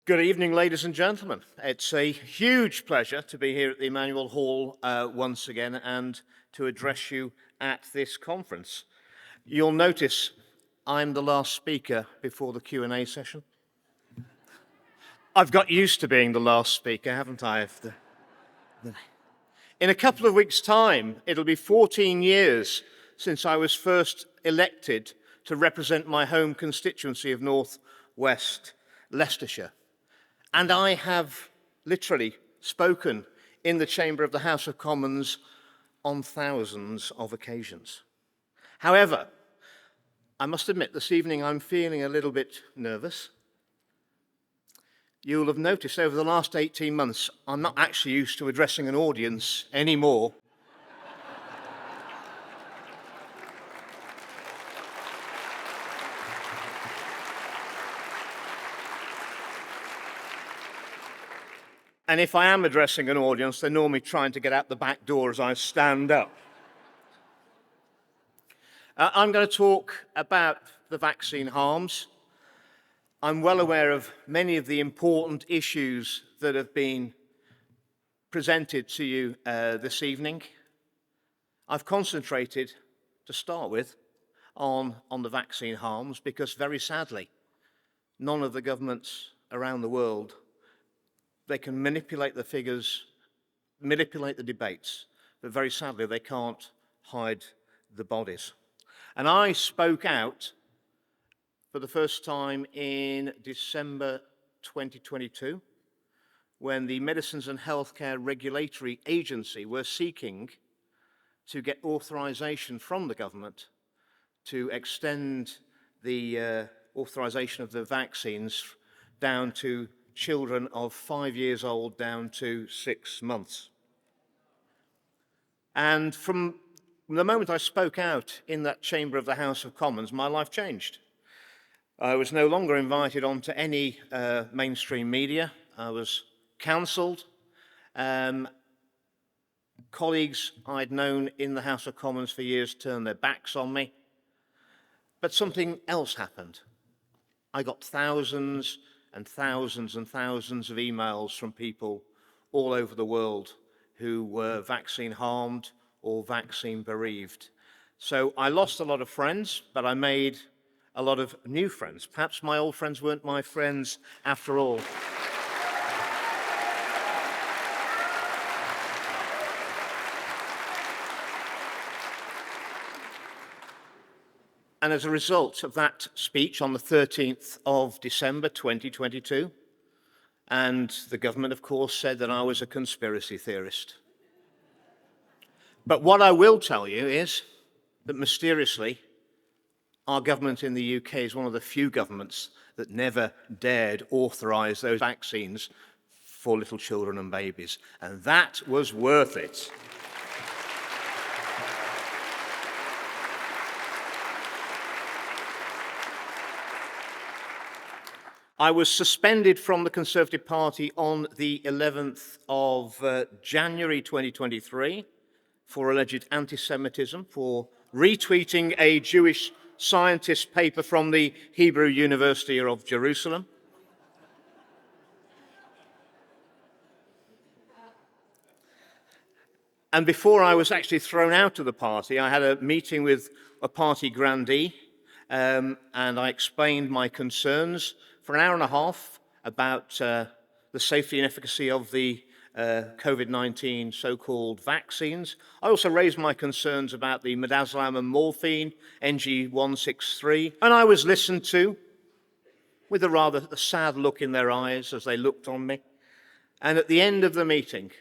Good evening, ladies and gentlemen. It's a huge pleasure to be here at the Emmanuel Hall once again and to address you at this conference. You'll notice I'm the last speaker before the Q&A session. I've got used to being the last speaker, haven't I? In a couple of weeks' time, it'll be 14 years since I was first elected to represent my home constituency of North West Leicestershire. And I have literally spoken in the chamber of the House of Commons on thousands of occasions. However, I must admit this evening I'm feeling a little bit nervous. You'll have noticed over the last 18 months I'm not actually used to addressing an audience anymore. And if I am addressing an audience, they're normally trying to get out the back door as I stand up. I'm going to talk about the vaccine harms. I'm well aware of many of the important issues that have been presented to you this evening. I've concentrated, to start with, on the vaccine harms because, very sadly, none of the governments around the world, they can manipulate the figures, manipulate the debates, but very sadly they can't hide the bodies. And I spoke out for the first time in December 2022 when the Medicines and Healthcare Regulatory Agency were seeking to get authorization from the government to extend the authorization of the vaccines down to children of 5 years old down to 6 months. And from the moment I spoke out in that chamber of the House of Commons, my life changed. I was no longer invited onto any mainstream media. I was counselled. Colleagues I'd known in the House of Commons for years turned their backs on me. But something else happened. I got thousands and thousands and thousands of emails from people all over the world who were vaccine harmed or vaccine bereaved. So I lost a lot of friends, but I made a lot of new friends. Perhaps my old friends weren't my friends after all. And as a result of that speech on the 13th of December 2022, and the government, of course, said that I was a conspiracy theorist. But what I will tell you is that mysteriously, our government in the UK is one of the few governments that never dared authorize those vaccines for little children and babies. And that was worth it. I was suspended from the Conservative Party on the 11th of January 2023 for alleged anti-Semitism, for retweeting a Jewish scientist paper from the Hebrew University of Jerusalem. And before I was actually thrown out of the party, I had a meeting with a party grandee, and I explained my concerns for an hour and a half about the safety and efficacy of the COVID-19 so-called vaccines. I also raised my concerns about the midazolam and morphine, NG163, and I was listened to with a rather sad look in their eyes as they looked on me. And at the end of the meeting,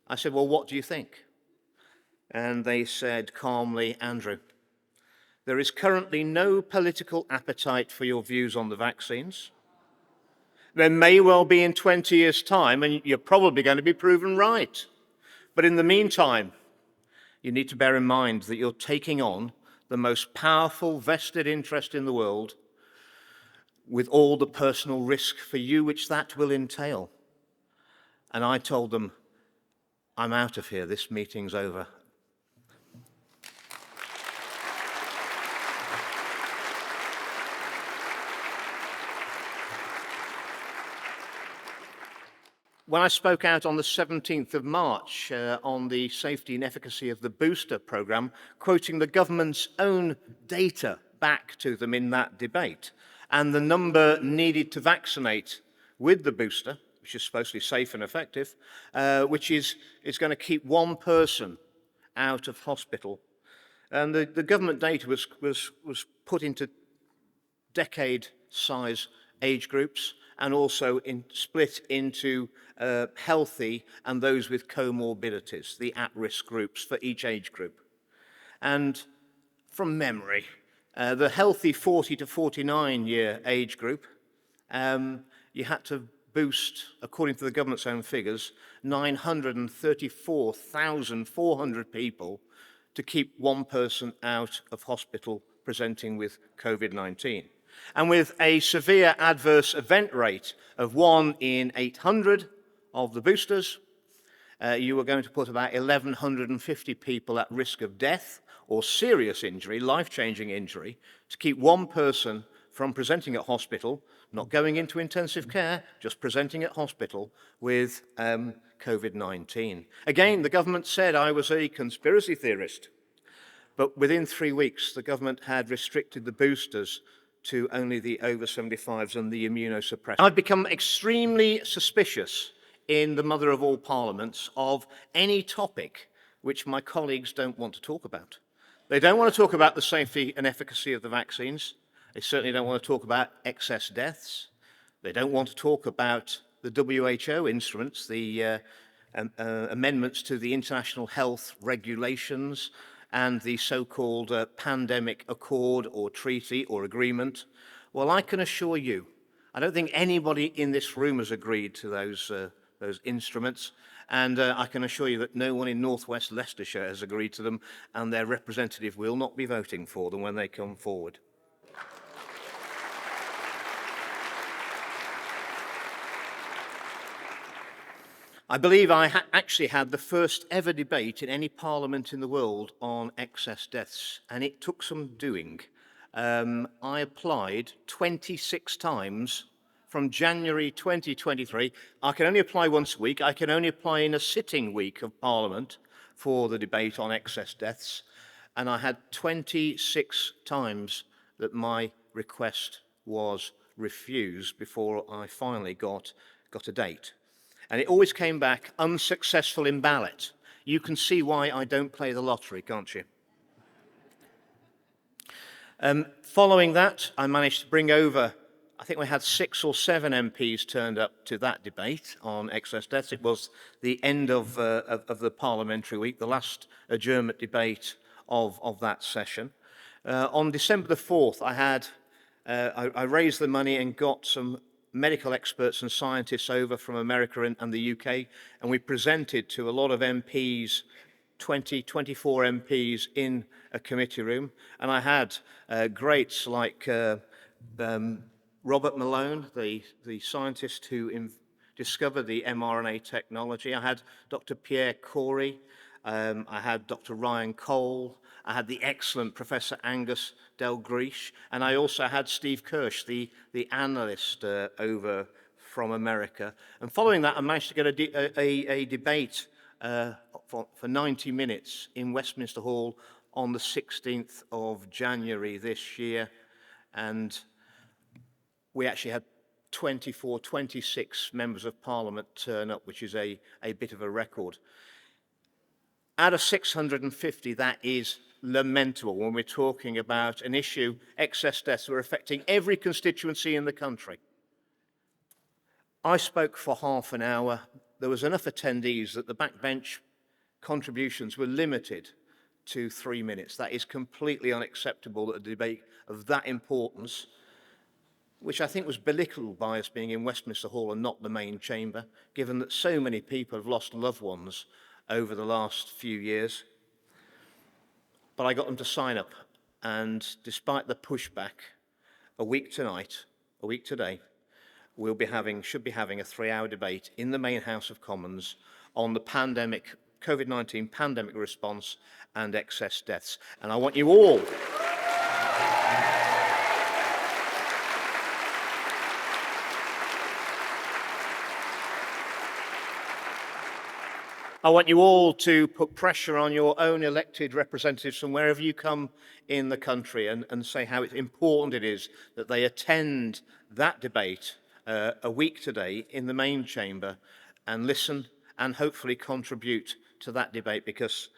I said, well, what do you think? And they said calmly, Andrew, there is currently no political appetite for your views on the vaccines. There may well be in 20 years' time, and you're probably going to be proven right. But in the meantime, you need to bear in mind that you're taking on the most powerful vested interest in the world with all the personal risk for you which that will entail. And I told them, I'm out of here, this meeting's over. When I spoke out on the 17th of March on the safety and efficacy of the booster programme, quoting the government's own data back to them in that debate, and the number needed to vaccinate with the booster, which is supposed to be safe and effective, which is going to keep one person out of hospital. And the government data was put into decade-size age groups, and also split into healthy and those with comorbidities, the at-risk groups for each age group. And from memory, the healthy 40 to 49-year age group, you had to boost, according to the government's own figures, 934,400 people to keep one person out of hospital presenting with COVID-19. And with a severe adverse event rate of 1 in 800 of the boosters, you were going to put about 1,150 people at risk of death or serious injury, life-changing injury, to keep one person from presenting at hospital, not going into intensive care, just presenting at hospital with COVID-19. Again, the government said I was a conspiracy theorist, but within 3 weeks, the government had restricted the boosters to only the over 75s and the immunosuppressed. I've become extremely suspicious in the mother of all parliaments of any topic which my colleagues don't want to talk about. They don't want to talk about the safety and efficacy of the vaccines. They certainly don't want to talk about excess deaths. They don't want to talk about the WHO instruments, the amendments to the international health regulations, and the so-called pandemic accord or treaty or agreement. Well, I can assure you, I don't think anybody in this room has agreed to those instruments, and I can assure you that no one in North West Leicestershire has agreed to them, and their representative will not be voting for them when they come forward. I believe I actually had the first ever debate in any parliament in the world on excess deaths, and it took some doing. I applied 26 times from January 2023. I can only apply once a week. I can only apply in a sitting week of Parliament for the debate on excess deaths, and I had 26 times that my request was refused before I finally got a date. And it always came back unsuccessful in ballot. You can see why I don't play the lottery, can't you? Following that, I managed to bring over, I think we had 6 or 7 MPs turned up to that debate on excess deaths. It was the end of the parliamentary week, the last adjournment debate of that session. On December the 4th, I raised the money and got some medical experts and scientists over from America and the UK, and we presented to a lot of MPs, 24 MPs in a committee room, and I had greats like Robert Malone, the scientist who discovered the mRNA technology. I had Dr. Pierre Corey, I had Dr. Ryan Cole, I had the excellent Professor Angus Dalgleish, and I also had Steve Kirsch, the analyst over from America. And following that, I managed to get a debate for 90 minutes in Westminster Hall on the 16th of January this year. And we actually had 26 members of Parliament turn up, which is a bit of a record. Out of 650, that is lamentable when we're talking about an issue, excess deaths, are affecting every constituency in the country. I spoke for half an hour. There was enough attendees that the backbench contributions were limited to 3 minutes. That is completely unacceptable at a debate of that importance, which I think was belittled by us being in Westminster Hall and not the main chamber, given that so many people have lost loved ones over the last few years. But I got them to sign up, and despite the pushback, a week today, should be having a 3-hour debate in the main House of Commons on the COVID-19 pandemic response and excess deaths. And I want you all I want you all to put pressure on your own elected representatives from wherever you come in the country and say how important it is that they attend that debate a week today in the main chamber and listen and hopefully contribute to that debate, because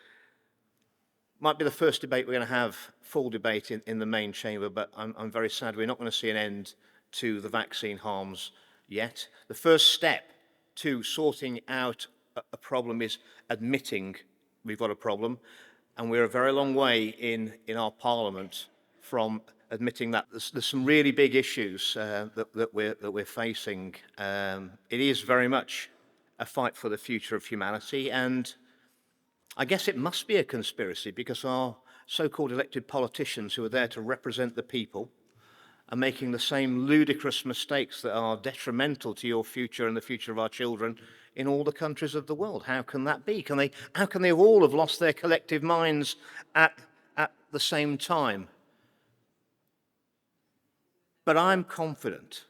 it might be the first debate we're going to have full debate in the main chamber, but I'm very sad we're not going to see an end to the vaccine harms yet. The first step to sorting out a problem is admitting we've got a problem, and we're a very long way in our Parliament from admitting that. There's some really big issues that we're facing. It is very much a fight for the future of humanity, and I guess it must be a conspiracy because our so-called elected politicians who are there to represent the people are making the same ludicrous mistakes that are detrimental to your future and the future of our children in all the countries of the world. How can that be? How can they all have lost their collective minds at the same time? But I'm confident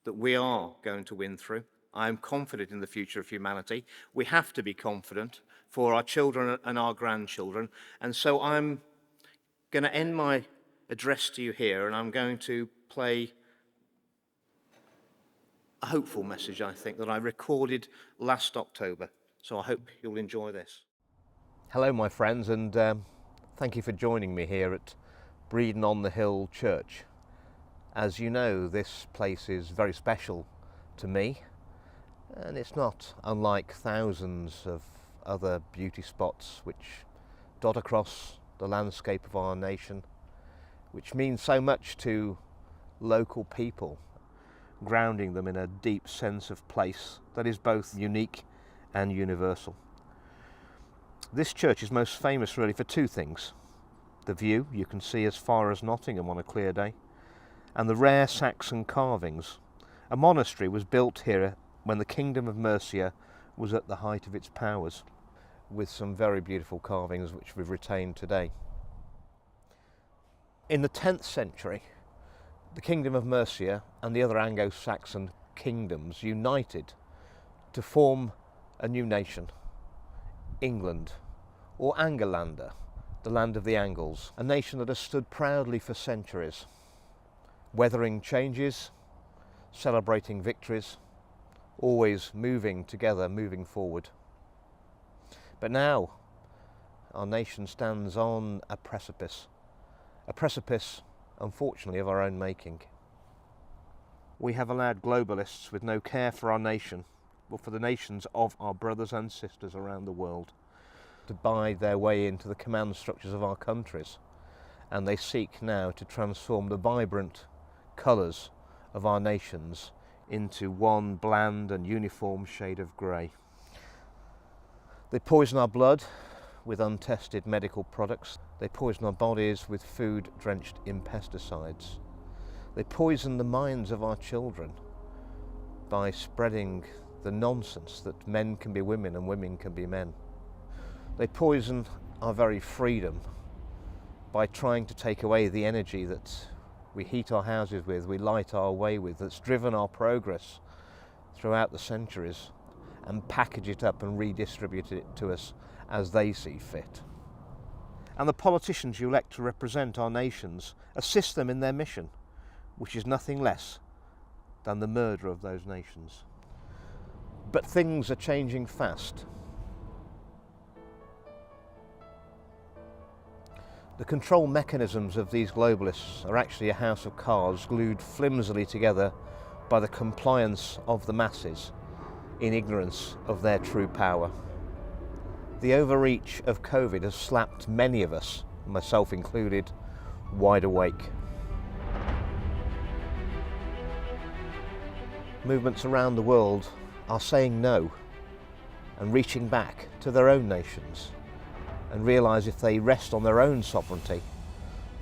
that we are going to win through. I'm confident in the future of humanity. We have to be confident for our children and our grandchildren. And so I'm going to end my address to you here, and I'm going to play a hopeful message, I think, that I recorded last October. So I hope you'll enjoy this. Hello, my friends, and thank you for joining me here at Bridgen on the Hill Church. As you know, this place is very special to me, and it's not unlike thousands of other beauty spots which dot across the landscape of our nation, which means so much to local people, grounding them in a deep sense of place that is both unique and universal. This church is most famous really for two things: the view you can see as far as Nottingham on a clear day, and the rare Saxon carvings. A monastery was built here when the Kingdom of Mercia was at the height of its powers, with some very beautiful carvings which we've retained today. In the 10th century, the Kingdom of Mercia and the other Anglo-Saxon kingdoms united to form a new nation, England, or Angelander, the land of the Angles, a nation that has stood proudly for centuries, weathering changes, celebrating victories, always moving together, moving forward. But now our nation stands on a precipice, unfortunately, of our own making. We have allowed globalists with no care for our nation, but for the nations of our brothers and sisters around the world, to buy their way into the command structures of our countries, and they seek now to transform the vibrant colours of our nations into one bland and uniform shade of grey. They poison our blood with untested medical products. They poison our bodies with food drenched in pesticides. They poison the minds of our children by spreading the nonsense that men can be women and women can be men. They poison our very freedom by trying to take away the energy that we heat our houses with, we light our way with, that's driven our progress throughout the centuries, and package it up and redistribute it to us as they see fit. And the politicians you elect to represent our nations assist them in their mission, which is nothing less than the murder of those nations. But things are changing fast. The control mechanisms of these globalists are actually a house of cards glued flimsily together by the compliance of the masses in ignorance of their true power. The overreach of COVID has slapped many of us, myself included, wide awake. Movements around the world are saying no and reaching back to their own nations, and realise if they rest on their own sovereignty,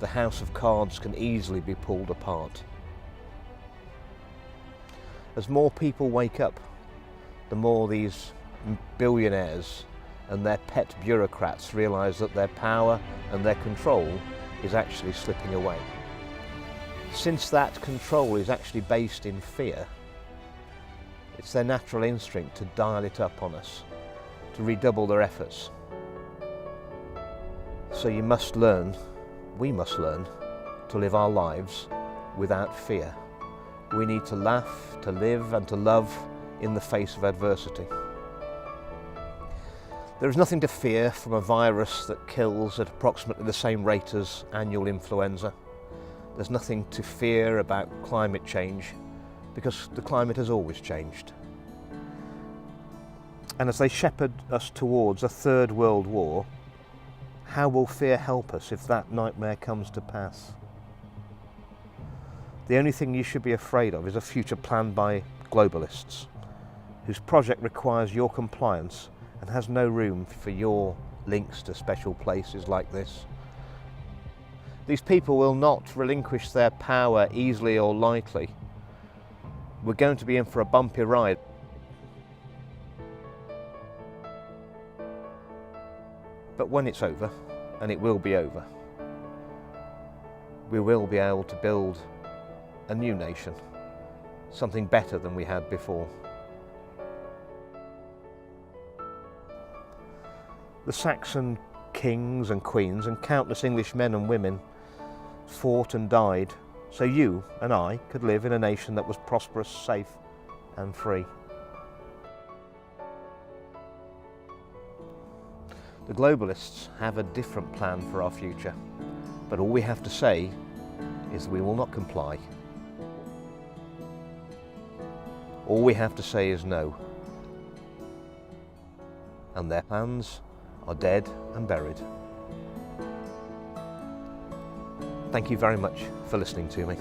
the house of cards can easily be pulled apart. As more people wake up, the more these billionaires and their pet bureaucrats realise that their power and their control is actually slipping away. Since that control is actually based in fear, it's their natural instinct to dial it up on us, to redouble their efforts. So you must learn, we must learn, to live our lives without fear. We need to laugh, to live and to love in the face of adversity. There is nothing to fear from a virus that kills at approximately the same rate as annual influenza. There's nothing to fear about climate change because the climate has always changed. And as they shepherd us towards a third world war, how will fear help us if that nightmare comes to pass? The only thing you should be afraid of is a future planned by globalists, whose project requires your compliance and has no room for your links to special places like this. These people will not relinquish their power easily or lightly. We're going to be in for a bumpy ride. But when it's over, and it will be over, we will be able to build a new nation, something better than we had before. The Saxon kings and queens and countless English men and women fought and died so you and I could live in a nation that was prosperous, safe and free. The globalists have a different plan for our future, but all we have to say is we will not comply. All we have to say is no. And their plans are dead and buried. Thank you very much for listening to me.